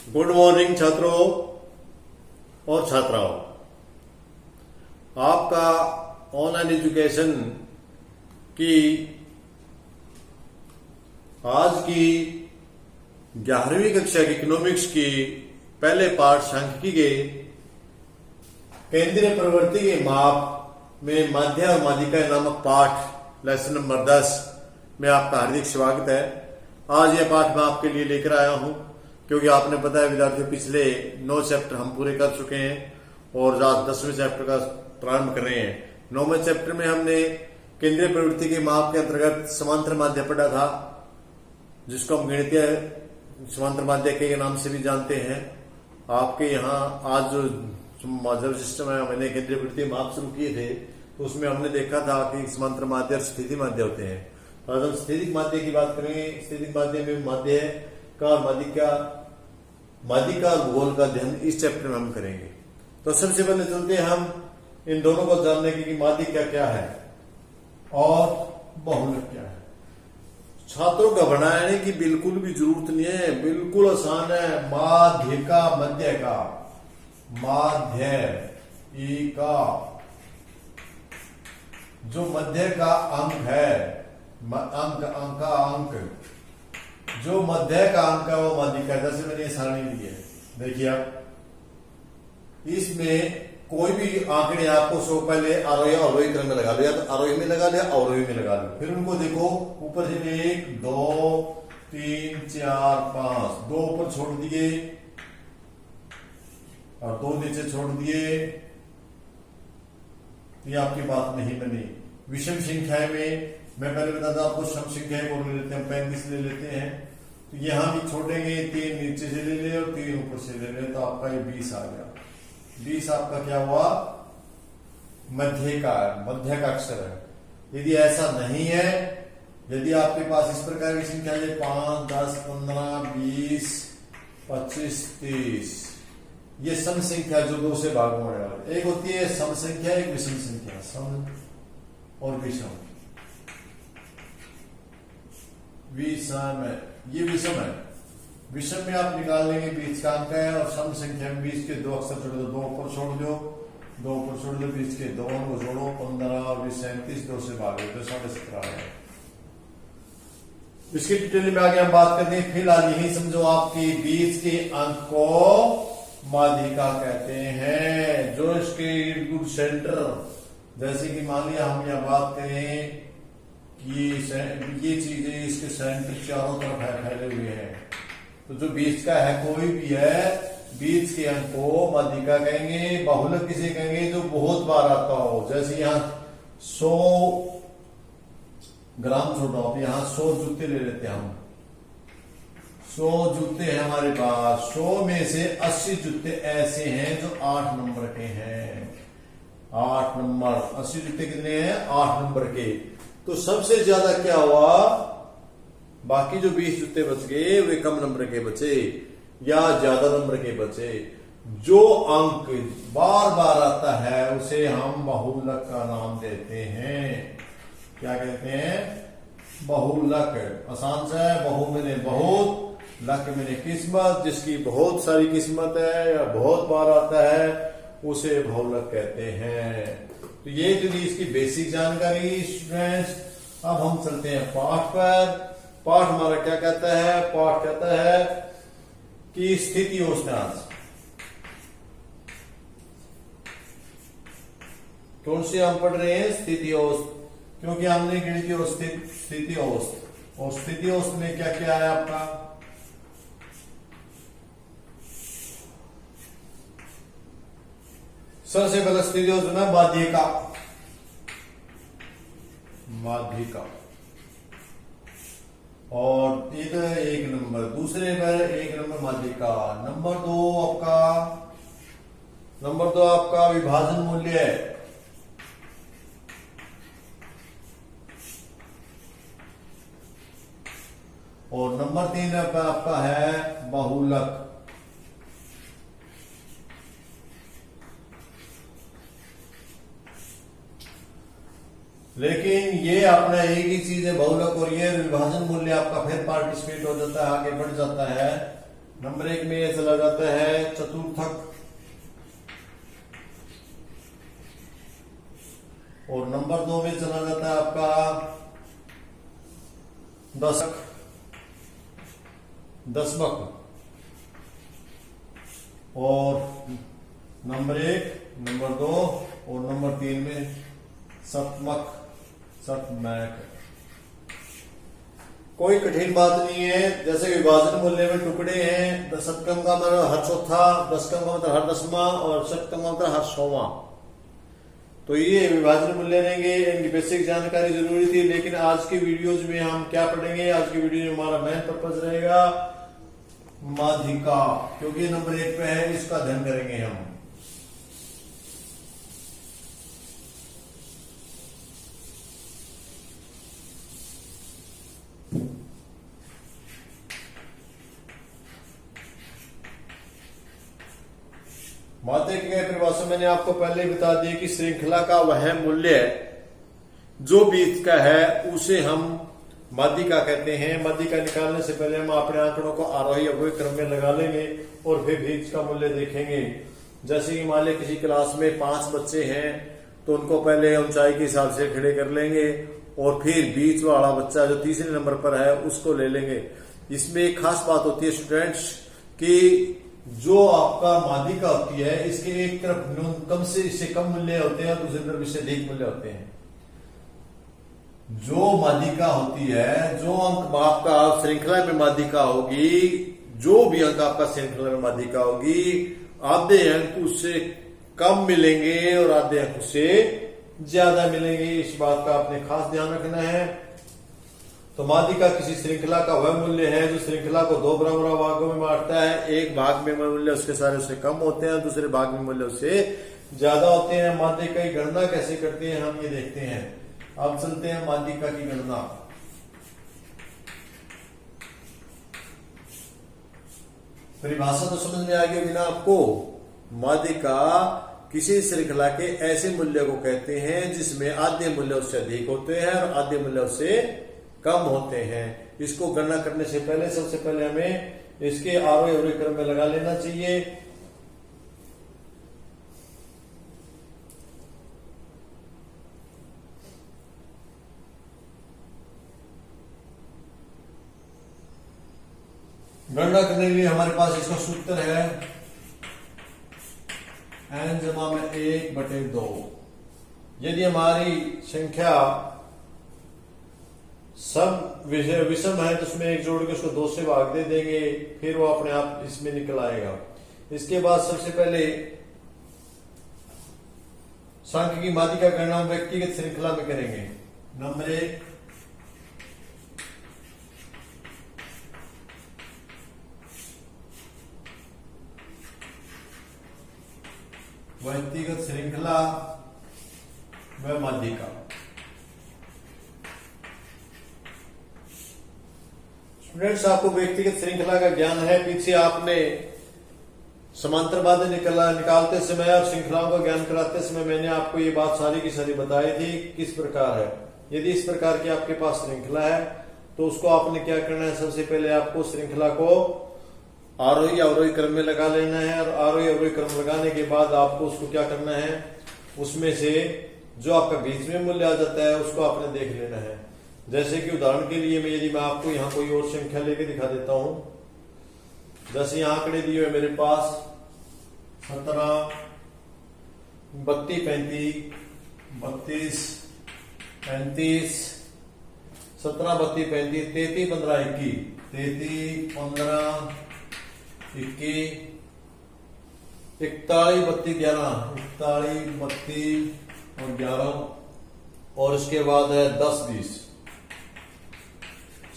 Good morning छात्रों और छात्राओं। आपका ऑनलाइन एजुकेशन की आज की 11वीं कक्षा की इकोनॉमिक्स की पहले पाठ सांख्यिकी के केंद्रीय प्रवृत्ति के माप में माध्य और माध्यिका नामक पाठ लेसन नंबर 10 में आपका हार्दिक स्वागत है। आज यह पाठ मैं आपके लिए लेकर आया हूं क्योंकि आपने पता है विद्यार्थियों पिछले 9 चैप्टर हम पूरे कर चुके हैं और आज 10वें चैप्टर का प्रारंभ कर रहे हैं। 9वें चैप्टर में हमने केंद्रीय प्रवृत्ति के माप के अंतर्गत समांतर माध्य पढ़ा था, जिसको हम गणितीय समांतर माध्य के नाम से भी जानते हैं। आपके यहाँ आज जो सिस्टम है, मैंने केंद्रीय प्रवृत्ति माप शुरू किए थे तो उसमें हमने देखा था कि समांतर माध्य और स्थिति माध्य होते हैं। तो आज हम स्थितिक माध्य की बात करेंगे। स्थितिक माध्य में माध्य का और माध्यिका और भूगोल का अध्ययन इस चैप्टर में हम करेंगे। तो सबसे पहले चलते हैं हम इन दोनों को जानने की कि माध्यिका क्या है और बहुलक क्या है। छात्रों का बनाने की बिल्कुल भी जरूरत नहीं है, बिल्कुल आसान है। माध्यिका मध्य का माध्य ई का जो मध्य का अंक है, अंक जो मध्य का अंक है वो माध्यिका है। जैसे मैंने ये सारणी ली है, देखिए आप, इसमें कोई भी आंकड़े आपको सो पहले आरोही अवरोही क्रम में लगा लो, या तो आरोही में लगा लो या अवरोही में लगा लो। फिर उनको देखो ऊपर से 1 2 3 4 5, 2 ऊपर छोड़ दिए और 2 नीचे छोड़ दिए, ये आपकी बात नहीं बनी। विषम संख्या में मैं पहले बताता आपको सम संख्या को ले लेते हैं, 35 ले लेते हैं। तो यहां भी छोड़ेंगे, 3 नीचे से ले ले और 3 ऊपर से ले ले, तो आपका ये 20 आ गया। 20 आपका क्या हुआ? मध्य का अक्षर है। यदि ऐसा नहीं है, यदि आपके पास इस प्रकार की संख्या है 5 10 15 20 25 30, ये सम संख्या जो 2 से भाग होने वाली, एक होती है सम संख्या, एक विषम संख्या। सम और विषम, विषम है, ये विषम है। विषम में आप निकाल लेंगे बीच का अंक है, और सम संख्या में बीच के 2 अक्षर छोड़ दो, 2 ऊपर छोड़ दो, 2 ऊपर छोड़ दो, बीच के 2 को जोड़ो, 15 और 20 37, 2 से भागे तो 17.5 है। इसकी डिटेल में आगे हम बात करते हैं। फिलहाल यही समझो आपकी बीच के अंक को माध्यिका कहते हैं, जो इसके इर्द गिर्द सेंटर, जैसे कि मान लिया हम यह बात करें कि ये चीजें इसके सेंटर चारों तरफ फैले हुए हैं, तो जो बीच का है कोई भी है, बीच के अंक को माध्यिका कहेंगे। बहुलक किसे कहेंगे? जो बहुत बार आता हो। जैसे यहाँ 100 ग्राम छोड़ो, आप यहाँ 100 जूते ले लेते हैं हम। 100 जूते हैं हमारे पास, 100 में से 80 जूते ऐसे हैं जो 8 नंबर के हैं। 8 नंबर, 80 जूते कितने हैं? 8 नंबर के। तो सबसे ज्यादा क्या हुआ? बाकी जो 20 जूते बच गए वे कम नंबर के बचे या ज्यादा नंबर के बचे। जो अंक बार बार आता है उसे हम बहुलक का नाम देते हैं। क्या कहते हैं? बहुलक। आसान सा है। बहु मैंने बहुत, लक मैंने किस्मत। जिसकी बहुत सारी किस्मत है या बहुत बार आता है उसे बहुलक कहते हैं। तो ये जो इसकी बेसिक जानकारी स्टूडेंट्स। अब हम चलते हैं पाठ पर। पाठ हमारा क्या कहता है? पाठ कहता है कि स्थिति औसतांश। कौन सी हम पढ़ रहे हैं? स्थिति औसत, क्योंकि हमने गणितीय स्थिति औसत, और स्थिति औसत में क्या क्या है आपका? सबसे पहले स्थिति औसत में माध्यिका, और ये तो 1 नंबर। दूसरे पर 1 नंबर माध्यिका। नंबर 2 आपका विभाजन मूल्य है। और नंबर 3 आपका है बहुलक। लेकिन ये अपना एक ही चीज है बहुलक, और ये विभाजन मूल्य आपका फिर पार्टिसिपेट हो जाता है, आगे बढ़ जाता है। नंबर 1 में चला जाता है चतुर्थक, और नंबर 2 में चला जाता है आपका दशक, दशमक, और नंबर 1, नंबर 2 और नंबर 3 में सप्तमक, सप्तमक। कोई कठिन बात नहीं है। जैसे विभाजन मूल्य में टुकड़े हैं, सप्तम का मतलब हर चौथा, दशकम का मतलब हर दसवां, और सप्तम का मतलब हर 100वां। तो ये विभाजन मूल्य रहेंगे, इनकी बेसिक जानकारी जरूरी थी। लेकिन आज की वीडियोज में हम क्या पढ़ेंगे? आज की वीडियो में हमारा मेन पर्पज रहेगा माध्यिका, क्योंकि नंबर 1 पे है, इसका अध्ययन करेंगे हम। माध्यिका की परिभाषा मैंने आपको पहले ही बता दी कि श्रृंखला का वह मूल्य जो बीच का है उसे हम माध्यिका कहते हैं। माध्यिका निकालने से पहले हम अपने आंकड़ों को आरोही अवरोही क्रम में लगा लेंगे और फिर बीच का मूल्य देखेंगे। जैसे कि मान लिया किसी क्लास में 5 बच्चे हैं तो उनको पहले ऊंचाई के हिसाब से खड़े कर लेंगे और फिर बीच वाला बच्चा जो तीसरे नंबर पर है उसको ले लेंगे। इसमें एक खास बात होती है स्टूडेंट्स कि जो आपका माध्यिका होती है इसके एक तरफ कम से इससे कम मूल्य होते हैं और दूसरी तरफ इससे अधिक मूल्य होते हैं। जो माध्यिका होती है, जो अंक आपका श्रृंखला में माध्यिका होगी, जो भी अंक आपका श्रृंखला में माध्यिका होगी, आधे अंक उससे कम मिलेंगे और आधे अंक उससे ज्यादा मिलेंगे। इस बात का आपने खास ध्यान रखना है। तो माध्यिका किसी श्रृंखला का वह मूल्य है जो श्रृंखला को 2 बराबर भागों में बांटता है। एक भाग में मूल्य उसके सारे उससे कम होते हैं, दूसरे भाग में मूल्य उससे ज्यादा होते हैं। माध्यिका की गणना कैसे करते हैं हम ये देखते हैं। अब चलते हैं माध्यिका की गणना। परिभाषा तो समझ में आ गई होगी ना आपको। माध्यिका किसी श्रृंखला के ऐसे मूल्य को कहते हैं जिसमें आधे मूल्य उससे अधिक होते हैं और आधे मूल्य उससे कम होते हैं। इसको गणना करने से पहले सबसे पहले हमें इसके आरोही अवरोही क्रम में लगा लेना चाहिए। गणना करने के लिए हमारे पास इसका सूत्र है n जमा में 1/2। यदि हमारी संख्या सब विषम है तो उसमें 1 जोड़ के उसको 2 से भाग दे देंगे, फिर वो अपने आप इसमें निकल आएगा। इसके बाद सबसे पहले सांख्य की माध्यिका गणना व्यक्तिगत श्रृंखला में करेंगे। नंबर 1, व्यक्तिगत श्रृंखला व माध्यिका। स्टूडेंट्स आपको व्यक्तिगत श्रृंखला का ज्ञान है। पीछे आपने समांतर बाधे निकालते समय और श्रृंखलाओं का ज्ञान कराते समय मैंने आपको ये बात सारी की सारी बताई थी किस प्रकार है। यदि इस प्रकार की आपके पास श्रृंखला है तो उसको आपने क्या करना है, सबसे पहले आपको श्रृंखला को आरोही अवरोही क्रम में लगा लेना है और आरोही अवरोही क्रम लगाने के बाद आपको उसको क्या करना है, उसमें से जो आपका बीच में मूल्य आ जाता है उसको आपने देख लेना है। जैसे कि उदाहरण के लिए यदि मैं आपको यहाँ कोई और संख्या लेके दिखा देता हूं। जैसे यहाँ आंकड़े दिए हुए मेरे पास 17, 32, 35, 32, 17, 32, 35, 33, 15, 21, 33, 15, 21, 41, 32, 11, 41, 32 और 11 और इसके बाद है 10, 20।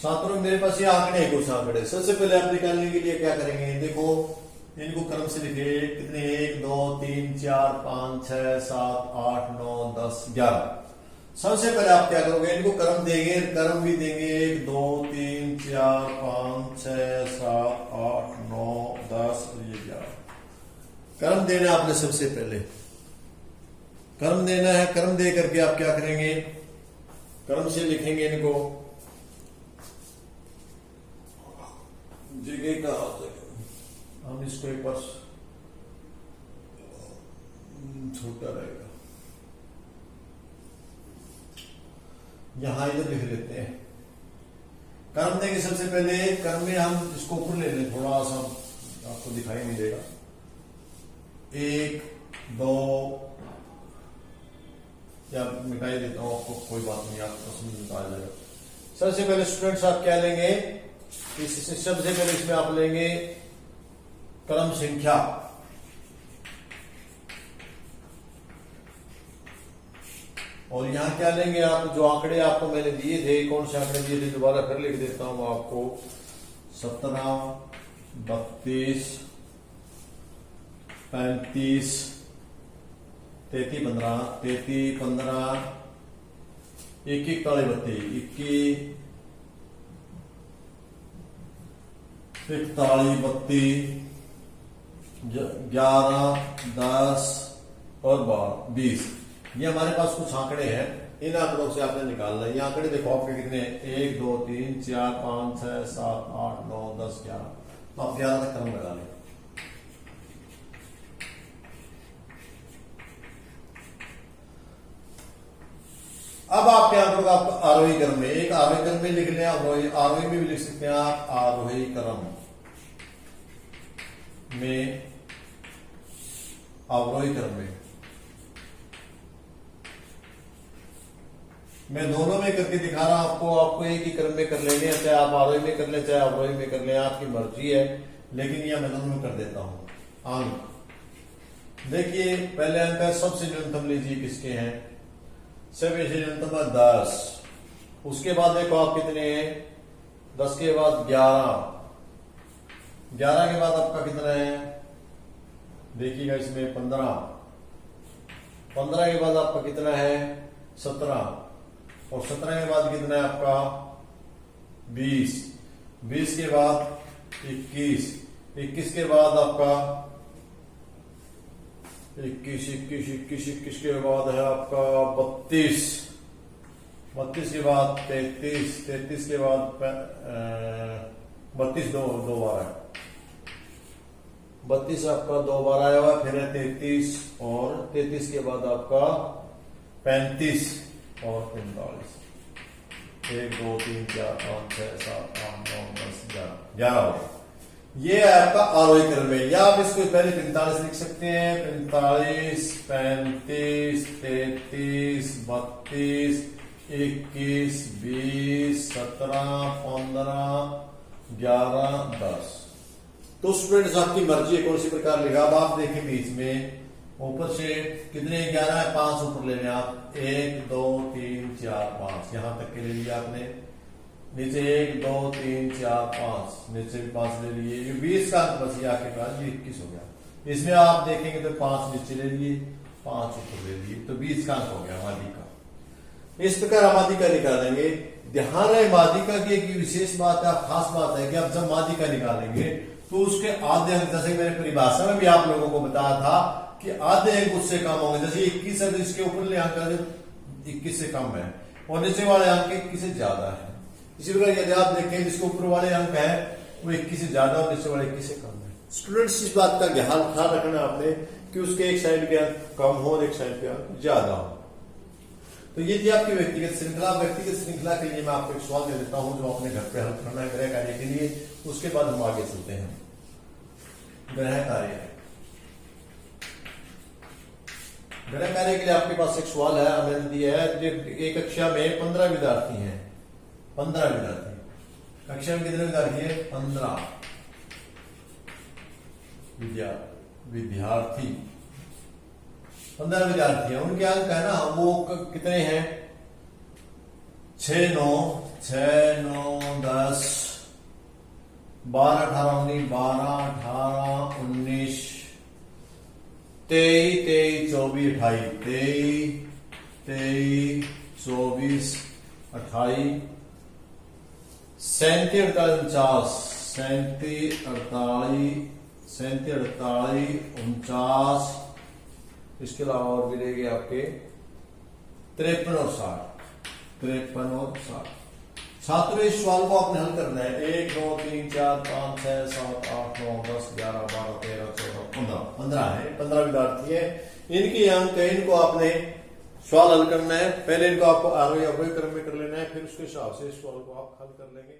छात्रों मेरे पास ये आंकड़े हैं, कुछ आंकड़े। सबसे पहले आप निकालने के लिए क्या करेंगे, देखो इनको क्रम से लिखे। कितने, 1, 2, 3, 4, 5, 6, 7, 8, 9, 10, 11। सबसे पहले आप क्या करोगे, इनको क्रम देंगे, क्रम भी देंगे 1, 2, 3, 4, 5, 6, 7, 8, 9, 10 और ये 11। क्रम देना आपने सबसे पहले क्रम देना है। क्रम दे करके आप क्या करेंगे, क्रम से लिखेंगे इनको। जगह का हम इसको एक बार छोटा रहेगा, यहां इधर लिख लेते हैं। कर्म देंगे सबसे पहले, कर्म में हम इसको ऊपर ले लें, थोड़ा सा आपको दिखाई नहीं देगा। 1 2 या मिटाई देता हूं आपको, कोई बात नहीं, आपको समझ में आ जाएगा। सबसे पहले स्टूडेंट्स आप क्या लेंगे, सबसे पहले इसमें आप लेंगे क्रम संख्या, और यहां क्या लेंगे आप, जो आंकड़े आपको मैंने दिए थे, कौन से आंकड़े दिए थे, दोबारा फिर लिख देता हूं आपको। 17 32 35 33 15 33 15 21 41 21 41 32 11 10 और 20। ये हमारे पास कुछ आंकड़े हैं, इन आंकड़ों से आपने निकालना है। ये आंकड़े देखो आपके कितने हैं, 1 2 3 4 5 6 7 8 9 10 11, तो आप 11 तक क्रम लगा लें। अब आपके आंकड़ों का आपको आरोही क्रम में, एक आरोही क्रम में लिख लें, आरोही में भी लिख सकते हैं आप, आरोही क्रम में, अवरोही क्रम में। मैं दोनों में करके दिखा रहा हूं आपको, आपको एक ही क्रम में कर लेंगे, चाहे आप आरोही में कर लें चाहे अवरोही में कर लें, आपकी मर्जी है, लेकिन यह मैं दोनों में कर देता हूं। अंक देखिए, पहले अंक है, सबसे न्यूनतम लीजिए किसके हैं, सबसे न्यूनतम 10, उसके बाद देखो आप कितने हैं, 10 के बाद 11, 11 के बाद आपका कितना है, देखिएगा इसमें 15, 15 के बाद आपका कितना है 17, और 17 के बाद कितना है आपका 20, 20 के बाद 21, 21 के बाद आपका 21 के बाद है आपका 32, 32 के बाद 33, 33 के बाद 32 दो बार है, 32 आपका 2 बार आया हुआ, फिर है 33, और 33 के बाद आपका 35 और 45, 1 2 3 4 5 6 7 8 9 10 11 हो गए। ये है आपका आरोही क्रम में, या आप इसको पहले 45 लिख सकते हैं, 45 35 33 32 21 20 17 15 11 10। तो स्टूडेंट्स आपकी मर्जी है कौन सी प्रकार लिखा। अब आप देखें बीच में ऊपर से कितने 11 है, 5 ऊपर ले लें आप, 1 2 3 4 5, यहां तक के ले लिया आपने, नीचे 1 2 3 4 5, नीचे भी 5 ले लिए, ये 20 का अंक बच गया आपके पास, ये 21 हो गया। इसमें आप देखेंगे तो 5 नीचे ले लिए, 5 ऊपर ले लिए, तो 20 का अंक हो गया माध्यिका का। इस प्रकार आप माध्यिका निकालेंगे। ध्यान रहे माध्यिका की एक विशेष बात है, खास बात है कि आप जब माध्यिका निकालेंगे तो उसके आधे अंक, जैसे मैंने परिभाषा में भी आप लोगों को बताया था कि आधे अंक उससे कम होंगे, जैसे 21 है तो इसके ऊपर अंक 21 से कम है, और नीचे वाले अंक 21 से ज्यादा है। इसी प्रकार यदि आप देखें जिसके ऊपर वाले अंक है वो 21 से ज्यादा और नीचे वाले 21 से कम है। स्टूडेंट्स इस बात का ख्याल रखना आपने कि उसके एक साइड के अंक कम हो और एक साइड के अंक ज्यादा हो। तो ये थी आपकी व्यक्तिगत श्रृंखला। व्यक्तिगत श्रृंखला के लिए मैं आपको एक सवाल दे देता हूं जो अपने घर पे हल करना है गृह कार्य के लिए, उसके बाद हम आगे चलते हैं। गृह कार्य, गृह कार्य के लिए आपके पास एक सवाल है, मैंने दिया है, एक कक्षा में 15 विद्यार्थी हैं, 15 विद्यार्थी, कक्षा में कितने विद्यार्थी है 15 विद्यार्थी, 15 विद्यार्थी हैं। उनके अंक है ना वो कितने हैं, 6 9 6 9 10 12 18 19 12 18 19 23 23 24 28 23 24 28 37 48 37 48 49, इसके अलावा और भी रहेंगे आपके 53 और 60, 53 और 60। छात्रों इस सवाल को आपने हल करना है, 1 2 3 4 5 6 7 8 9 10 11 15 है, 15 विद्यार्थी है। इनकी अंक है, इनको आपने सवाल हल करना है। पहले इनको आपको आरोही अवयव क्रम में कर लेना है, फिर उसके हिसाब से इस सवाल को आप हल कर लेंगे।